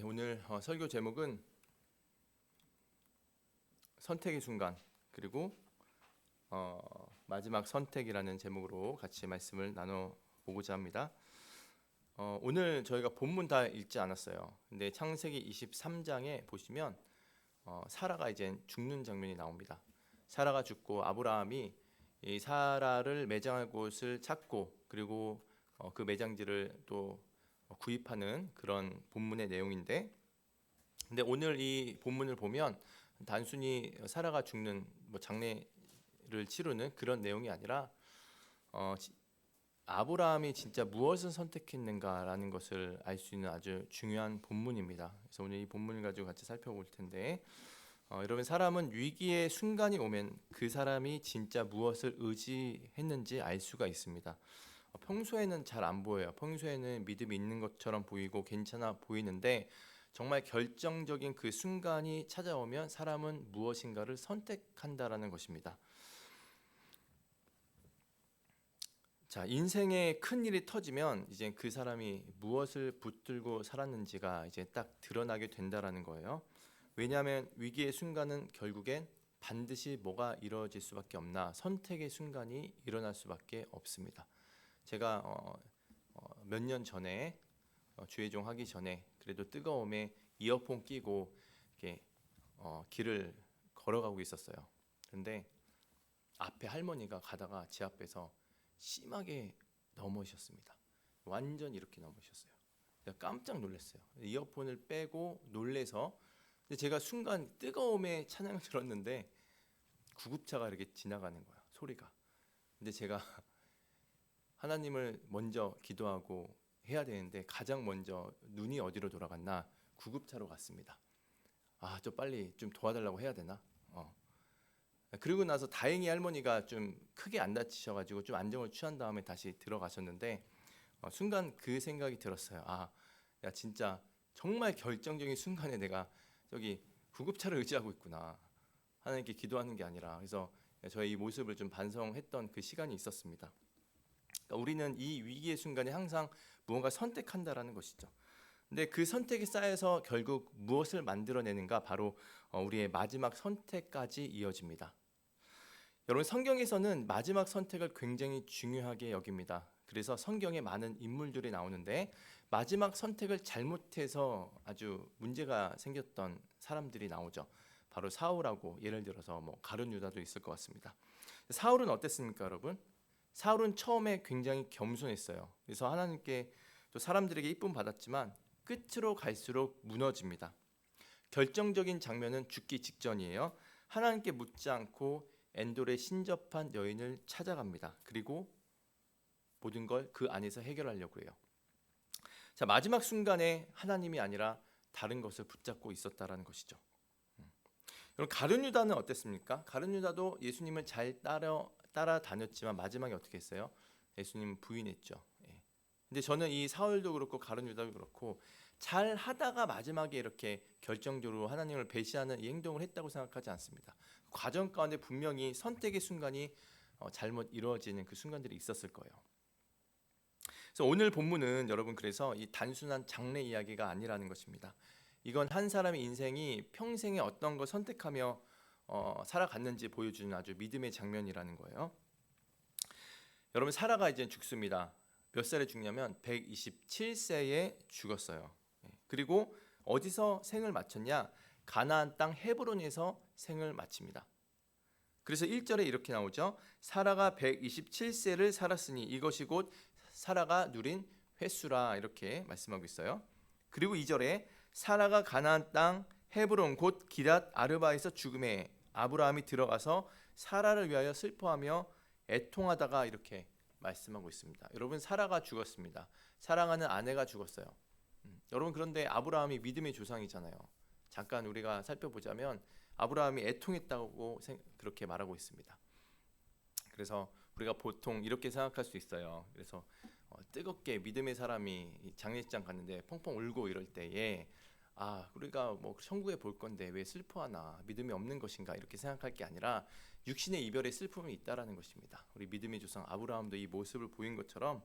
오늘 설교 제목은 선택의 순간 그리고 마지막 선택이라는 제목으로 같이 말씀을 나눠보고자 합니다. 오늘 저희가 본문 다 읽지 않았어요. 근데 창세기 23장에 보시면 사라가 이제 죽는 장면이 나옵니다. 사라가 죽고 아브라함이 이 사라를 매장할 곳을 찾고 그리고 그 매장지를 또 구입하는 그런 본문의 내용인데, 근데 오늘 이 본문을 보면 단순히 사라가 죽는 장례를 치르는 그런 내용이 아니라 아브라함이 진짜 무엇을 선택했는가라는 것을 알 수 있는 아주 중요한 본문입니다. 그래서 오늘 이 본문을 가지고 같이 살펴볼 텐데, 여러분, 사람은 위기의 순간이 오면 그 사람이 진짜 무엇을 의지했는지 알 수가 있습니다. 평소에는 잘 안 보여요. 평소에는 믿음이 있는 것처럼 보이고 괜찮아 보이는데, 정말 결정적인 그 순간이 찾아오면 사람은 무엇인가를 선택한다라는 것입니다. 자, 인생에 큰 일이 터지면 이제 그 사람이 무엇을 붙들고 살았는지가 이제 딱 드러나게 된다라는 거예요. 왜냐하면 위기의 순간은 결국엔 반드시 뭐가 이루어질 수밖에 없나, 선택의 순간이 일어날 수밖에 없습니다. 제가 몇 년 전에 주의종 하기 전에 그래도 뜨거움에 이어폰 끼고 이렇게 길을 걸어가고 있었어요. 그런데 앞에 할머니가 가다가 제 앞에서 심하게 넘어지셨습니다. 완전 이렇게 넘어지셨어요. 제가 깜짝 놀랐어요. 이어폰을 빼고 놀래서, 근데 제가 순간 뜨거움에 찬양을 들었는데 구급차가 이렇게 지나가는 거야, 소리가. 근데 제가 하나님을 먼저 기도하고 해야 되는데 가장 먼저 눈이 어디로 돌아갔나? 구급차로 갔습니다. 저 빨리 좀 도와달라고 해야 되나? 그리고 나서 다행히 할머니가 좀 크게 안 다치셔가지고 좀 안정을 취한 다음에 다시 들어가셨는데, 순간 그 생각이 들었어요. 야, 진짜 정말 결정적인 순간에 내가 저기 구급차를 의지하고 있구나. 하나님께 기도하는 게 아니라. 그래서 저의 이 모습을 좀 반성했던 그 시간이 있었습니다. 그러니까 우리는 이 위기의 순간에 항상 무언가 선택한다라는 것이죠. 근데 그 선택이 쌓여서 결국 무엇을 만들어내는가? 바로 우리의 마지막 선택까지 이어집니다. 여러분, 성경에서는 마지막 선택을 굉장히 중요하게 여깁니다. 그래서 성경에 많은 인물들이 나오는데 마지막 선택을 잘못해서 아주 문제가 생겼던 사람들이 나오죠. 바로 사울하고 예를 들어서 가룟 유다도 있을 것 같습니다. 사울은 어땠습니까, 여러분? 사울은 처음에 굉장히 겸손했어요. 그래서 하나님께 또 사람들에게 이쁨 받았지만 끝으로 갈수록 무너집니다. 결정적인 장면은 죽기 직전이에요. 하나님께 묻지 않고 엔돌에 신접한 여인을 찾아갑니다. 그리고 모든 걸 그 안에서 해결하려고 해요. 자, 마지막 순간에 하나님이 아니라 다른 것을 붙잡고 있었다라는 것이죠. 여러분, 가룟 유다는 어땠습니까? 가룟 유다도 예수님을 잘 따라다녔지만 마지막에 어떻게 했어요? 예수님 부인했죠. 근데 저는 이 사울도 그렇고 가룟 유다도 그렇고 잘 하다가 마지막에 이렇게 결정적으로 하나님을 배신하는 이 행동을 했다고 생각하지 않습니다. 과정 가운데 분명히 선택의 순간이 잘못 이루어지는 그 순간들이 있었을 거예요. 그래서 오늘 본문은 여러분, 그래서 이 단순한 장래 이야기가 아니라는 것입니다. 이건 한 사람의 인생이 평생에 어떤 걸 선택하며 살아갔는지 보여주는 아주 믿음의 장면이라는 거예요. 여러분, 사라가 이제 죽습니다. 몇 살에 죽냐면 127세에 죽었어요. 그리고 어디서 생을 마쳤냐? 가나안 땅 헤브론에서 생을 마칩니다. 그래서 1절에 이렇게 나오죠. 사라가 127세를 살았으니 이것이 곧 사라가 누린 횟수라, 이렇게 말씀하고 있어요. 그리고 2절에 사라가 가나안 땅 헤브론 곧 기랏 아르바에서 죽음에 아브라함이 들어가서 사라를 위하여 슬퍼하며 애통하다가, 이렇게 말씀하고 있습니다. 여러분, 사라가 죽었습니다. 사랑하는 아내가 죽었어요. 여러분, 그런데 아브라함이 믿음의 조상이잖아요. 잠깐 우리가 살펴보자면 아브라함이 애통했다고 그렇게 말하고 있습니다. 그래서 우리가 보통 이렇게 생각할 수 있어요. 그래서 뜨겁게 믿음의 사람이 장례식장 갔는데 펑펑 울고 이럴 때에 우리가 천국에 볼 건데 왜 슬퍼하나, 믿음이 없는 것인가, 이렇게 생각할 게 아니라 육신의 이별에 슬픔이 있다라는 것입니다. 우리 믿음의 조상 아브라함도 이 모습을 보인 것처럼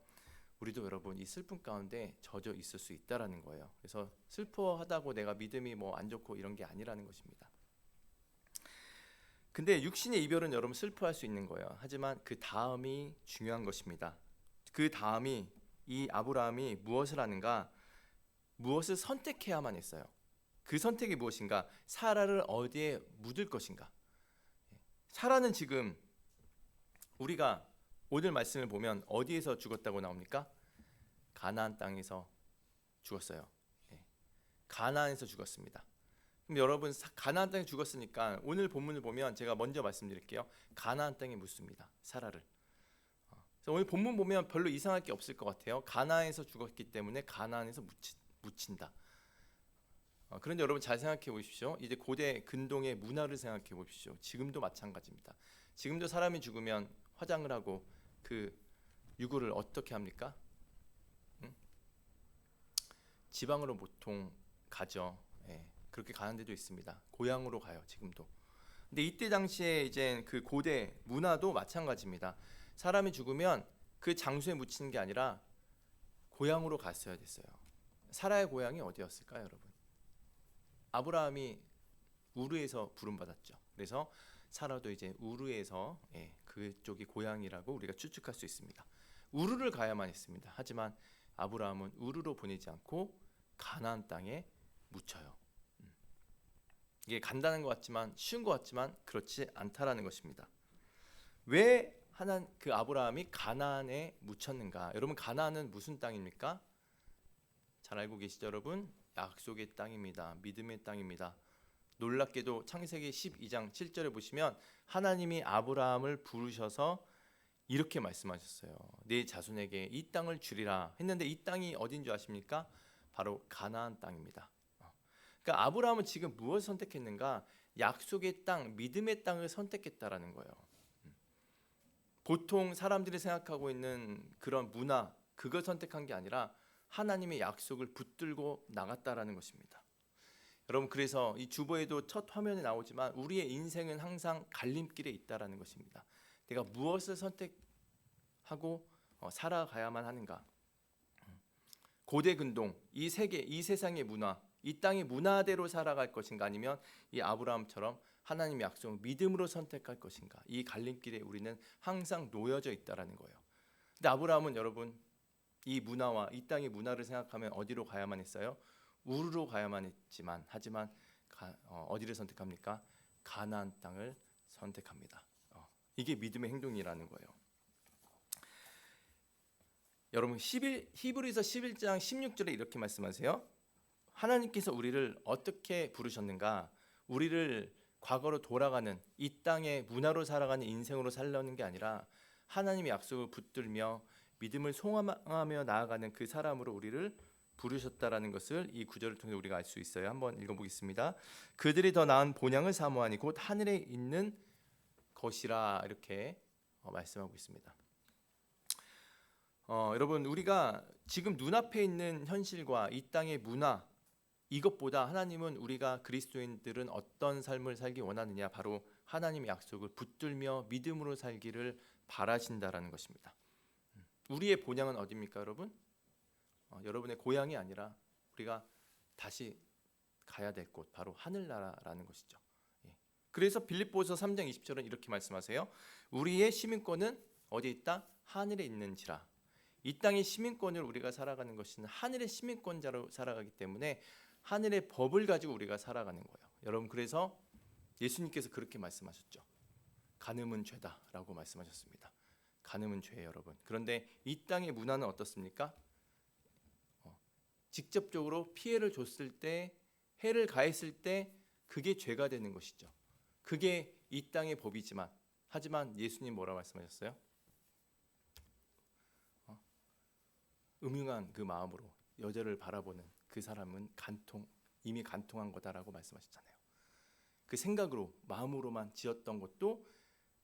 우리도 여러분 이 슬픔 가운데 젖어 있을 수 있다라는 거예요. 그래서 슬퍼하다고 내가 믿음이 뭐 안 좋고 이런 게 아니라는 것입니다. 근데 육신의 이별은 여러분 슬퍼할 수 있는 거예요. 하지만 그 다음이 중요한 것입니다. 그 다음이 이 아브라함이 무엇을 하는가? 무엇을 선택해야만 했어요. 그 선택이 무엇인가? 사라를 어디에 묻을 것인가? 사라는 지금 우리가 오늘 말씀을 보면 어디에서 죽었다고 나옵니까? 가나안 땅에서 죽었어요. 가나안에서 죽었습니다. 그럼 여러분 가나안 땅에 죽었으니까 오늘 본문을 보면 제가 먼저 말씀드릴게요. 가나안 땅에 묻습니다. 사라를. 그래서 오늘 본문 보면 별로 이상할 게 없을 것 같아요. 가나안에서 죽었기 때문에 가나안에서 묻힌다. 그런데 여러분 잘 생각해 보십시오. 이제 고대 근동의 문화를 생각해 보십시오. 지금도 마찬가지입니다. 지금도 사람이 죽으면 화장을 하고 그 유골을 어떻게 합니까? 지방으로 보통 가죠. 그렇게 가는 데도 있습니다. 고향으로 가요. 지금도. 근데 이때 당시에 이제 그 고대 문화도 마찬가지입니다. 사람이 죽으면 그 장소에 묻히는 게 아니라 고향으로 갔어야 됐어요. 사라의 고향이 어디였을까요, 여러분? 아브라함이 우르에서 부름받았죠. 그래서 사라도 이제 우르에서 그쪽이 고향이라고 우리가 추측할 수 있습니다. 우르를 가야만 했습니다. 하지만 아브라함은 우르로 보내지 않고 가나안 땅에 묻혀요. 이게 간단한 것 같지만 쉬운 것 같지만 그렇지 않다라는 것입니다. 왜 그 아브라함이 가나안에 묻혔는가? 여러분 가나안은 무슨 땅입니까? 잘 알고 계시죠, 여러분? 약속의 땅입니다. 믿음의 땅입니다. 놀랍게도 창세기 12장 7절에 보시면 하나님이 아브라함을 부르셔서 이렇게 말씀하셨어요. 네 자손에게 이 땅을 주리라 했는데 이 땅이 어딘 줄 아십니까? 바로 가나안 땅입니다. 그러니까 아브라함은 지금 무엇을 선택했는가? 약속의 땅, 믿음의 땅을 선택했다라는 거예요. 보통 사람들이 생각하고 있는 그런 문화, 그걸 선택한 게 아니라 하나님의 약속을 붙들고 나갔다라는 것입니다. 여러분 그래서 이 주보에도 첫 화면에 나오지만 우리의 인생은 항상 갈림길에 있다라는 것입니다. 내가 무엇을 선택하고 살아가야만 하는가? 고대 근동, 이 세계, 이 세상의 문화, 이 땅의 문화대로 살아갈 것인가 아니면 이 아브라함처럼 하나님의 약속을 믿음으로 선택할 것인가? 이 갈림길에 우리는 항상 놓여져 있다라는 거예요. 근데 아브라함은 여러분 이 문화와 이 땅의 문화를 생각하면 어디로 가야만 했어요? 우르로 가야만 했지만 하지만 어디를 선택합니까? 가나안 땅을 선택합니다. 이게 믿음의 행동이라는 거예요. 여러분 히브리서 11장 16절에 이렇게 말씀하세요. 하나님께서 우리를 어떻게 부르셨는가? 우리를 과거로 돌아가는 이 땅의 문화로 살아가는 인생으로 살려는 게 아니라 하나님의 약속을 붙들며 믿음을 소망하며 나아가는 그 사람으로 우리를 부르셨다라는 것을 이 구절을 통해 우리가 알 수 있어요. 한번 읽어보겠습니다. 그들이 더 나은 본향을 사모하니 곧 하늘에 있는 것이라 이렇게 말씀하고 있습니다. 여러분 우리가 지금 눈앞에 있는 현실과 이 땅의 문화 이것보다 하나님은 우리가 그리스도인들은 어떤 삶을 살기 원하느냐 바로 하나님의 약속을 붙들며 믿음으로 살기를 바라신다라는 것입니다. 우리의 본향은 어디입니까 여러분? 여러분의 고향이 아니라 우리가 다시 가야 될 곳 바로 하늘나라라는 것이죠. 그래서 빌립보서 3장 20절은 이렇게 말씀하세요. 우리의 시민권은 어디에 있다? 하늘에 있는지라. 이 땅의 시민권을 우리가 살아가는 것은 하늘의 시민권자로 살아가기 때문에 하늘의 법을 가지고 우리가 살아가는 거예요. 여러분 그래서 예수님께서 그렇게 말씀하셨죠. 간음은 죄다라고 말씀하셨습니다. 간음은 죄예요, 여러분. 그런데 이 땅의 문화는 어떻습니까? 직접적으로 피해를 줬을 때, 해를 가했을 때 그게 죄가 되는 것이죠. 그게 이 땅의 법이지만, 하지만 예수님 뭐라 말씀하셨어요? 음흉한 그 마음으로 여자를 바라보는 그 사람은 이미 간통한 거다라고 말씀하셨잖아요. 그 생각으로 마음으로만 지었던 것도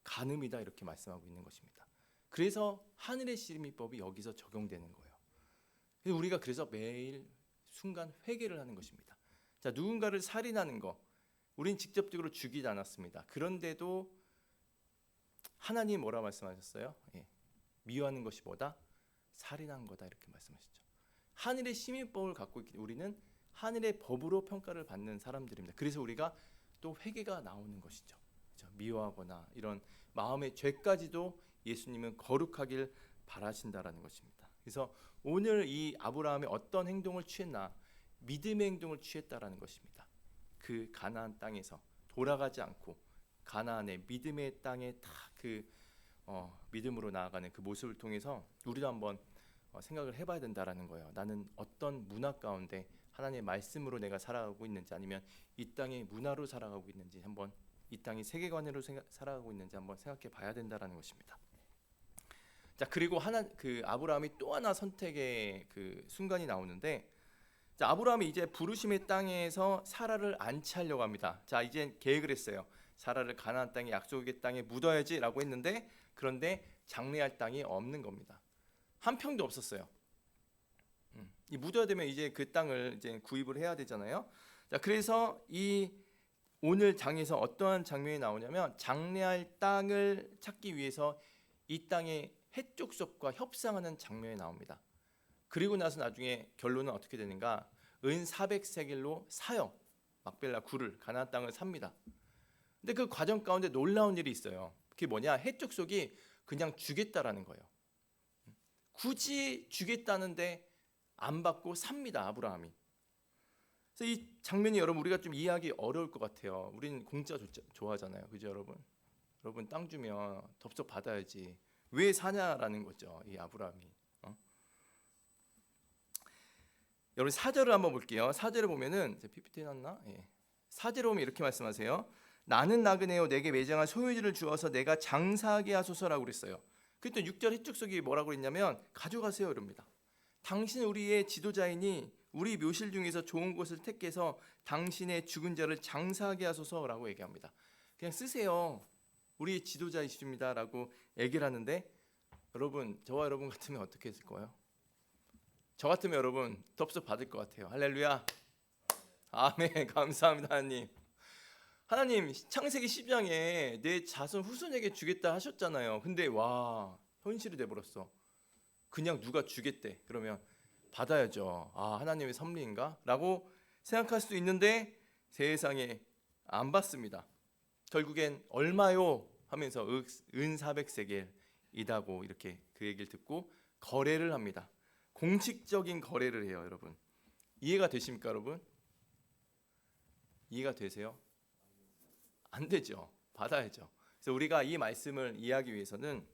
간음이다 이렇게 말씀하고 있는 것입니다. 그래서 하늘의 시민법이 여기서 적용되는 거예요. 우리가 그래서 매일 순간 회개를 하는 것입니다. 자, 누군가를 살인하는 거, 우린 직접적으로 죽이지 않았습니다. 그런데도 하나님 뭐라 말씀하셨어요? 미워하는 것이 뭐다? 살인한 거다 이렇게 말씀하시죠. 하늘의 시민법을 갖고 있기 때문에 우리는 하늘의 법으로 평가를 받는 사람들입니다. 그래서 우리가 또 회개가 나오는 것이죠. 그렇죠? 미워하거나 이런 마음의 죄까지도 예수님은 거룩하길 바라신다라는 것입니다. 그래서 오늘 이 아브라함이 어떤 행동을 취했나? 믿음의 행동을 취했다라는 것입니다. 그 가나안 땅에서 돌아가지 않고 가나안의 믿음의 땅에 다 그 믿음으로 나아가는 그 모습을 통해서 우리도 한번 생각을 해봐야 된다라는 거예요. 나는 어떤 문화 가운데 하나님의 말씀으로 내가 살아가고 있는지, 아니면 이 땅의 문화로 살아가고 있는지, 한번 이 땅의 세계관으로 살아가고 있는지 한번 생각해 봐야 된다라는 것입니다. 자, 그리고 그 아브라함이 또 하나 선택의 그 순간이 나오는데, 자, 아브라함이 이제 부르심의 땅에서 사라를 안치하려고 합니다. 자, 이제 계획을 했어요. 사라를 가나안 땅에, 약속의 땅에 묻어야지라고 했는데, 그런데 장래할 땅이 없는 겁니다. 한 평도 없었어요. 이 묻어야 되면 이제 그 땅을 이제 구입을 해야 되잖아요. 자, 그래서 이 오늘 장에서 어떠한 장면이 나오냐면, 장래할 땅을 찾기 위해서 이 땅의 해족속과 협상하는 장면이 나옵니다. 그리고 나서 나중에 결론은 어떻게 되는가? 은 400세겔로 사요. 막벨라 굴을, 가나안 땅을 삽니다. 근데 그 과정 가운데 놀라운 일이 있어요. 그게 뭐냐? 해족속이 그냥 주겠다라는 거예요. 굳이 주겠다는데 안 받고 삽니다, 아브라함이. 그래서 이 장면이 여러분 우리가 좀 이해하기 어려울 것 같아요. 우리는 공짜 좋아하잖아요, 그죠 여러분? 여러분 땅 주면 덥석 받아야지. 왜 사냐라는 거죠, 이 아브라함이. 여러분 4절을 한번 볼게요. 4절을 보면은 PPT 났나? 예. 4절을 보면 이렇게 말씀하세요. 나는 나그네요, 내게 매장한 소유지를 주어서 내가 장사하게 하소서라고 그랬어요. 그때 6절 해축석이 뭐라고 그랬냐면 가져가세요 이럽니다. 당신은 우리의 지도자이니 우리 묘실 중에서 좋은 곳을 택해서 당신의 죽은 자를 장사하게 하소서라고 얘기합니다. 그냥 쓰세요. 우리 지도자이십니다라고 얘기를 하는데, 여러분 저와 여러분 같으면 어떻게 했을 거예요? 저 같으면 여러분 덥석 받을 것 같아요. 할렐루야. 아멘. 감사합니다 하나님. 하나님 창세기 12장에 내 자손 후손에게 주겠다 하셨잖아요. 근데 와, 현실이 돼버렸어. 그냥 누가 주겠대. 그러면 받아야죠. 아, 하나님의 섭리인가? 라고 생각할 수도 있는데 세상에 안 받습니다. 결국엔 얼마요? 하면서 은 400세겔이다고 이렇게 그 얘기를 듣고 거래를 합니다. 공식적인 거래를 해요, 여러분. 이해가 되십니까, 여러분? 이해가 되세요? 안 되죠. 받아야죠. 그래서 우리가 이 말씀을 이해하기 위해서는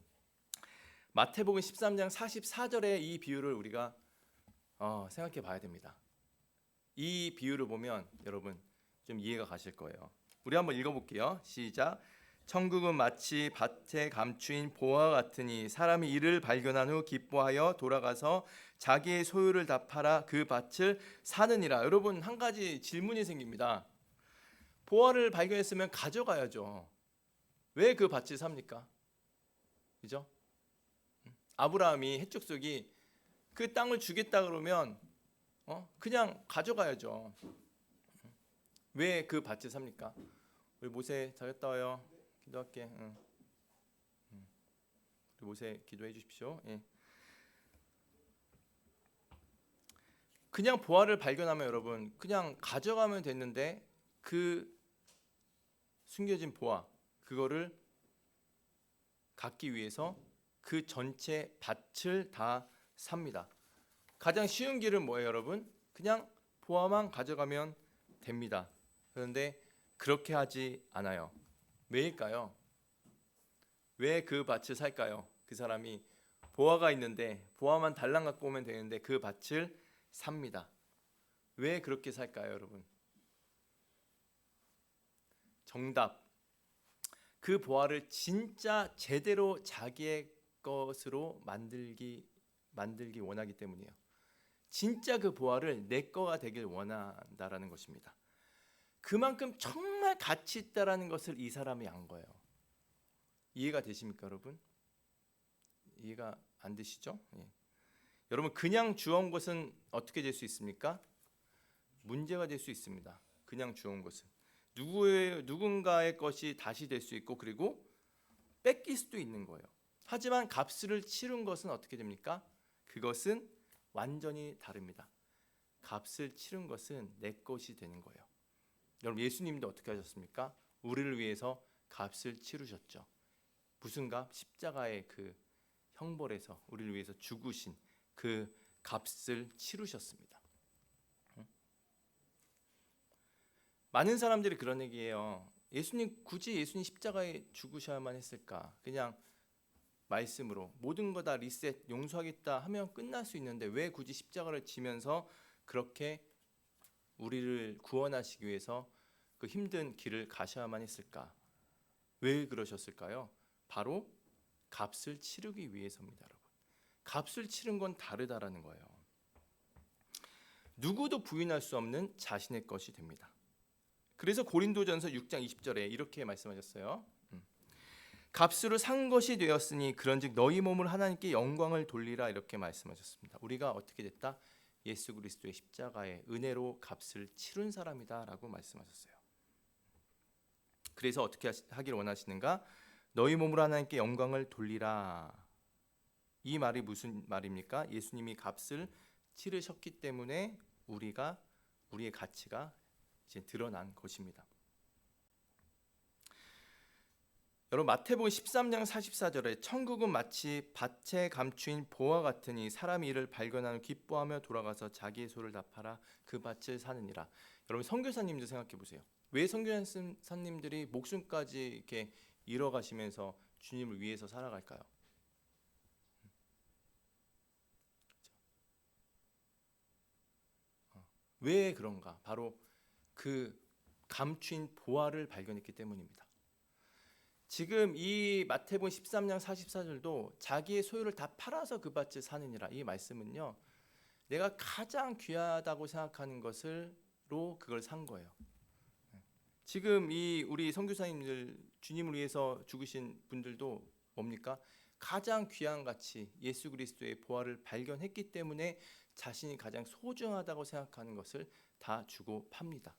마태복음 13장 44절의 이 비유를 우리가 생각해 봐야 됩니다. 이 비유를 보면 여러분 좀 이해가 가실 거예요. 우리 한번 읽어볼게요. 시작. 천국은 마치 밭에 감추인 보화 같으니 사람이 이를 발견한 후 기뻐하여 돌아가서 자기의 소유를 다 팔아 그 밭을 사느니라. 여러분 한 가지 질문이 생깁니다. 보화를 발견했으면 가져가야죠. 왜 그 밭을 삽니까? 그죠? 아브라함이 해족속이 그 땅을 주겠다 그러면 그냥 가져가야죠. 왜 그 밭을 삽니까? 우리 모세 잘 갔다 와요. 기도할게. 우리 모세 기도해 주십시오. 예. 그냥 보화를 발견하면 여러분 그냥 가져가면 됐는데, 그 숨겨진 보화 그거를 갖기 위해서 그 전체 밭을 다 삽니다. 가장 쉬운 길은 뭐예요, 여러분? 그냥 보화만 가져가면 됩니다. 그런데 그렇게 하지 않아요. 왜일까요? 왜 그 밭을 살까요? 그 사람이 보화가 있는데 보화만 달랑 갖고 오면 되는데 그 밭을 삽니다. 왜 그렇게 살까요, 여러분? 정답. 그 보화를 진짜 제대로 자기의 것으로 만들기 원하기 때문이에요. 진짜 그 보화를 내 거가 되길 원한다라는 것입니다. 그만큼 정말 가치 있다라는 것을 이 사람이 안 거예요. 이해가 되십니까, 여러분? 이해가 안 되시죠? 예. 여러분 그냥 주워온 것은 어떻게 될 수 있습니까? 문제가 될 수 있습니다. 그냥 주워온 것은 누군가의 것이 다시 될 수 있고, 그리고 뺏길 수도 있는 거예요. 하지만 값을 치른 것은 어떻게 됩니까? 그것은 완전히 다릅니다. 값을 치른 것은 내 것이 되는 거예요. 여러분, 예수님도 어떻게 하셨습니까? 우리를 위해서 값을 치르셨죠. 무슨 값? 십자가의 그 형벌에서 우리를 위해서 죽으신 그 값을 치르셨습니다. 많은 사람들이 그런 얘기해요. 굳이 예수님 십자가에 죽으셔야만 했을까? 그냥 말씀으로 모든 거 다 리셋, 용서하겠다 하면 끝날 수 있는데 왜 굳이 십자가를 지면서 그렇게 우리를 구원하시기 위해서 그 힘든 길을 가셔야만 했을까? 왜 그러셨을까요? 바로 값을 치르기 위해서입니다, 여러분. 값을 치른 건 다르다라는 거예요. 누구도 부인할 수 없는 자신의 것이 됩니다. 그래서 고린도전서 6장 20절에 이렇게 말씀하셨어요. 값으로 산 것이 되었으니 그런즉 너희 몸을 하나님께 영광을 돌리라 이렇게 말씀하셨습니다. 우리가 어떻게 됐다? 예수 그리스도의 십자가의 은혜로 값을 치른 사람이다라고 말씀하셨어요. 그래서 어떻게 하길 원하시는가? 너희 몸으로 하나님께 영광을 돌리라. 이 말이 무슨 말입니까? 예수님이 값을 치르셨기 때문에 우리의 가치가 이제 드러난 것입니다. 여러분, 마태복음 13장 44절에 천국은 마치 밭에 감추인 보화 같으니 사람이 이를 발견하며 기뻐하며 돌아가서 자기의 소를 다 팔아 그 밭을 사느니라. 여러분, 선교사님들 생각해 보세요. 왜 선교사님들이 목숨까지 이렇게 잃어가시면서 주님을 위해서 살아갈까요? 왜 그런가? 바로 그 감추인 보화를 발견했기 때문입니다. 지금 이 마태복음 13장 44절도 자기의 소유를 다 팔아서 그 밭을 사느니라. 이 말씀은요, 내가 가장 귀하다고 생각하는 것으로 그걸 산 거예요. 지금 이 우리 선교사님들 주님을 위해서 죽으신 분들도 뭡니까? 가장 귀한 가치 예수 그리스도의 보화를 발견했기 때문에 자신이 가장 소중하다고 생각하는 것을 다 주고 팝니다.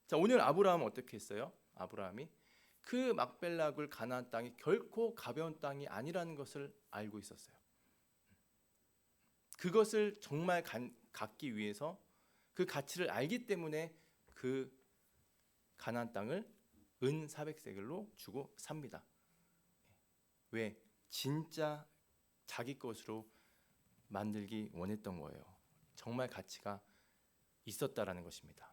자, 오늘 아브라함은 어떻게 했어요? 아브라함이 그 막벨락을 가나안 땅이 결코 가벼운 땅이 아니라는 것을 알고 있었어요. 그것을 정말 갖기 위해서 그 가치를 알기 때문에 그 가나안 땅을 은 400세겔로 주고 삽니다. 왜? 진짜 자기 것으로 만들기 원했던 거예요. 정말 가치가 있었다라는 것입니다.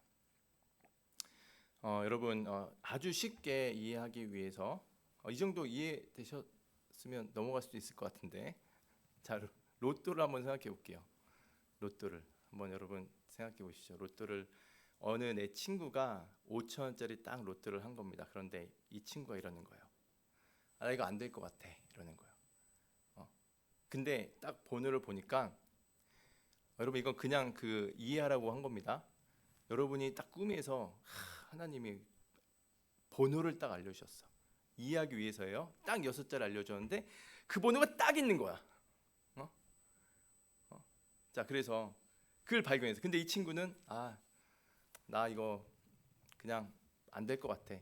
여러분, 아주 쉽게 이해하기 위해서 이 정도 이해되셨으면 넘어갈 수도 있을 것 같은데, 자, 로또를 한번 생각해 볼게요. 로또를 한번 여러분 생각해 보시죠. 로또를 어느 내 친구가 5,000원짜리 딱 로또를 한 겁니다. 그런데 이 친구가 이러는 거예요. 나 이거 안 될 것 같아. 이러는 거예요. 근데 딱 번호를 보니까 여러분, 이건 그냥 그 이해하라고 한 겁니다. 여러분이 딱 꿈에서 하나님이 번호를 딱 알려주셨어. 이해하기 위해서예요. 딱 6자리 알려줬는데 그 번호가 딱 있는 거야. 자, 그래서 그걸 발견했어. 근데 이 친구는 나 이거 그냥 안 될 것 같아.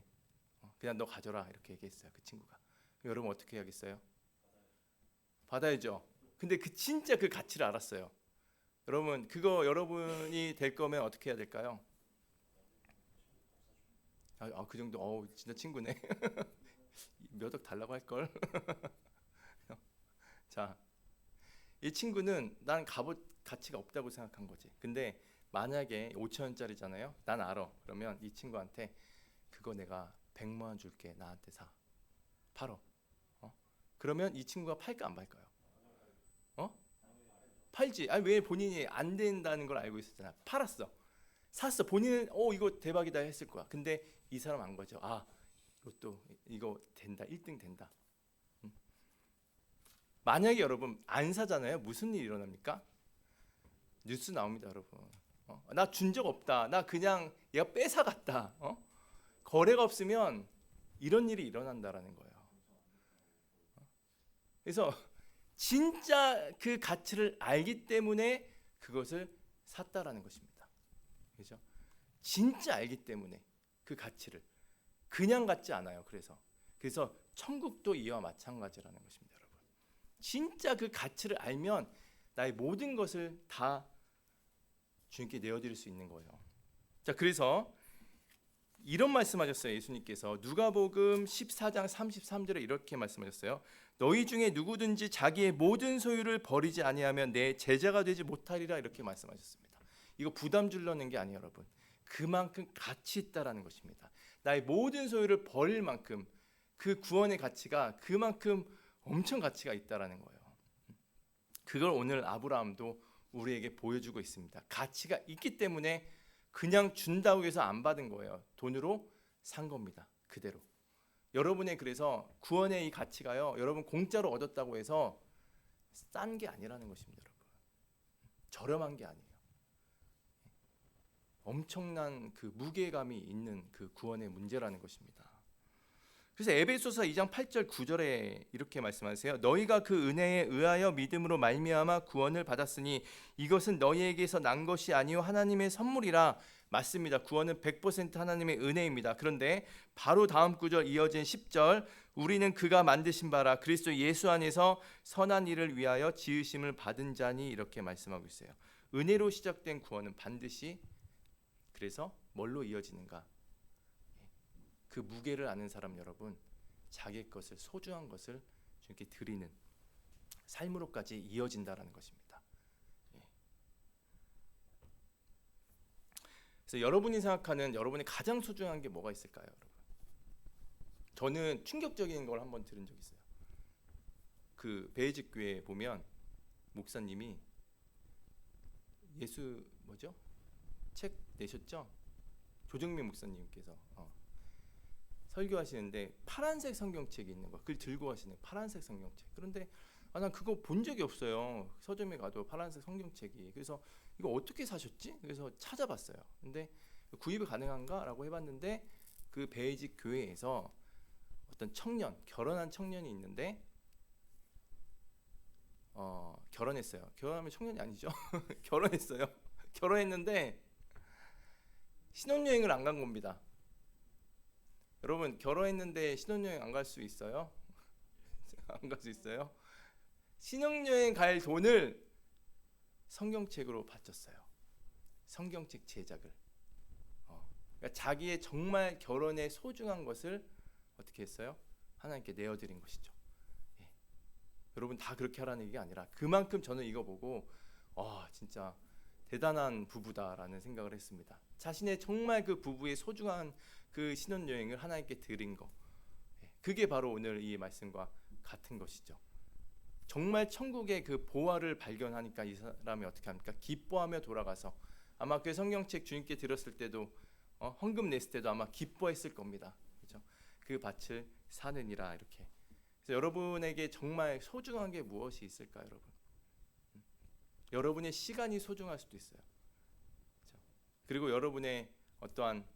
그냥 너 가져라 이렇게 얘기했어요. 그 친구가. 여러분 어떻게 해야겠어요? 받아야죠. 근데 진짜 그 가치를 알았어요. 여러분, 그거 여러분이 될 거면 어떻게 해야 될까요? 그 정도. 진짜 친구네. 몇 억 달라고 할 걸. 자, 이 친구는 난 값 가치가 없다고 생각한 거지. 근데 만약에 5,000원짜리잖아요. 난 알아. 그러면 이 친구한테 그거 내가 100만 원 줄게. 나한테 사. 팔어. 그러면 이 친구가 팔까 안 팔까요? 팔지. 왜? 본인이 안 된다는 걸 알고 있었잖아. 팔았어. 샀어. 본인은 이거 대박이다 했을 거야. 근데 이 사람 안 거죠. 로또 이거 된다. 1등 된다. 만약에 여러분 안 사잖아요. 무슨 일이 일어납니까? 뉴스 나옵니다, 여러분. 나 준 적 없다. 나 그냥 얘가 뺏어갔다. 거래가 없으면 이런 일이 일어난다라는 거예요. 그래서 진짜 그 가치를 알기 때문에 그것을 샀다라는 것입니다. 그렇죠? 진짜 알기 때문에 그 가치를 그냥 갖지 않아요. 그래서 천국도 이와 마찬가지라는 것입니다, 여러분. 진짜 그 가치를 알면 나의 모든 것을 다 주님께 내어드릴 수 있는 거예요. 자, 그래서 이런 말씀하셨어요. 예수님께서 누가복음 14장 33절에 이렇게 말씀하셨어요. 너희 중에 누구든지 자기의 모든 소유를 버리지 아니하면 내 제자가 되지 못하리라, 이렇게 말씀하셨습니다. 이거 부담 주려는 게 아니에요, 여러분. 그만큼 가치 있다라는 것입니다. 나의 모든 소유를 버릴 만큼 그 구원의 가치가 그만큼 엄청 가치가 있다라는 거예요. 그걸 오늘 아브라함도 우리에게 보여주고 있습니다. 가치가 있기 때문에 그냥 준다고 해서 안 받은 거예요. 돈으로 산 겁니다. 그대로. 여러분의 그래서 구원의 이 가치가요, 여러분 공짜로 얻었다고 해서 싼 게 아니라는 것입니다, 여러분. 저렴한 게 아니에요. 엄청난 그 무게감이 있는 그 구원의 문제라는 것입니다. 그래서 에베소서 2장 8절 9절에 이렇게 말씀하세요. 너희가 그 은혜에 의하여 믿음으로 말미암아 구원을 받았으니 이것은 너희에게서 난 것이 아니요 하나님의 선물이라. 맞습니다. 구원은 100% 하나님의 은혜입니다. 그런데 바로 다음 구절 이어진 10절, 우리는 그가 만드신 바라 그리스도 예수 안에서 선한 일을 위하여 지으심을 받은 자니, 이렇게 말씀하고 있어요. 은혜로 시작된 구원은 반드시 그래서 뭘로 이어지는가? 그 무게를 아는 사람 여러분, 자기 것을, 소중한 것을 주님께 드리는 삶으로까지 이어진다라는 것입니다. 그래서 여러분이 생각하는 여러분이 가장 소중한 게 뭐가 있을까요, 여러분? 저는 충격적인 걸 한번 들은 적이 있어요. 그 베이직 교회에 보면 목사님이 예수 책 내셨죠? 조정민 목사님께서 설교하시는데 파란색 성경책이 있는 거, 그걸 들고 하시는 파란색 성경책. 그런데 난 그거 본 적이 없어요. 서점에 가도 파란색 성경책이. 그래서 이거 어떻게 사셨지? 그래서 찾아봤어요. 근데 구입이 가능한가라고 해봤는데 그 베이직 교회에서 어떤 청년, 결혼한 청년이 있는데 결혼했어요. 결혼하면 청년이 아니죠. 결혼했어요. 결혼했는데 신혼여행을 안 간 겁니다. 여러분, 결혼했는데 신혼여행 안 갈 수 있어요? 안 갈 수 있어요? 신혼여행 갈 돈을 성경책으로 바쳤어요. 성경책 제작을. 그러니까 자기의 정말 결혼에 소중한 것을 어떻게 했어요? 하나님께 내어드린 것이죠. 여러분, 다 그렇게 하라는 얘기가 아니라 그만큼 저는 이거 보고 진짜 대단한 부부다라는 생각을 했습니다. 자신의 정말 그 부부의 소중한 그 신혼여행을 하나님께 드린 거, 그게 바로 오늘 이 말씀과 같은 것이죠. 정말 천국의 그 보화를 발견하니까 이 사람이 어떻게 합니까? 기뻐하며 돌아가서, 아마 그 성경책 주님께 드렸을 때도 헌금 냈을 때도 아마 기뻐했을 겁니다. 그렇죠? 그 밭을 사느니라, 이렇게. 그래서 여러분에게 정말 소중한 게 무엇이 있을까요, 여러분? 여러분의 시간이 소중할 수도 있어요. 그렇죠? 그리고 여러분의 어떠한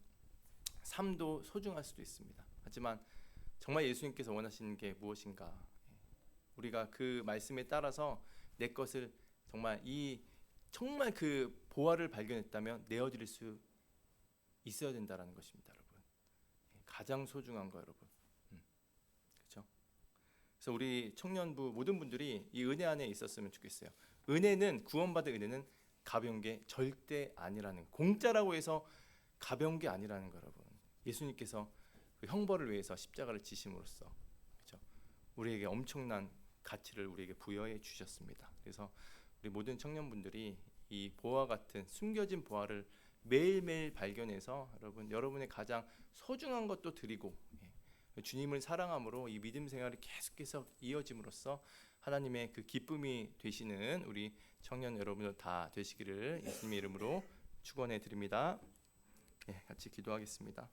삶도 소중할 수도 있습니다. 하지만 정말 예수님께서 원하시는 게 무엇인가? 우리가 그 말씀에 따라서 내 것을 정말 그 보화를 발견했다면 내어드릴 수 있어야 된다라는 것입니다, 여러분. 가장 소중한 거, 여러분. 그렇죠? 그래서 우리 청년부 모든 분들이 이 은혜 안에 있었으면 좋겠어요. 은혜는, 구원받은 은혜는 가벼운 게 절대 아니라는, 공짜라고 해서 가벼운 게 아니라는 거, 여러분. 예수님께서 그 형벌을 위해서 십자가를 지심으로써, 그렇죠? 우리에게 엄청난 가치를 우리에게 부여해 주셨습니다. 그래서 우리 모든 청년분들이 이 보화 같은 숨겨진 보화를 매일매일 발견해서 여러분의 가장 소중한 것도 드리고, 주님을 사랑함으로 이 믿음 생활이 계속해서 이어짐으로써 하나님의 그 기쁨이 되시는 우리 청년 여러분들 다 되시기를 예수님의 이름으로 축원해 드립니다. 같이 기도하겠습니다.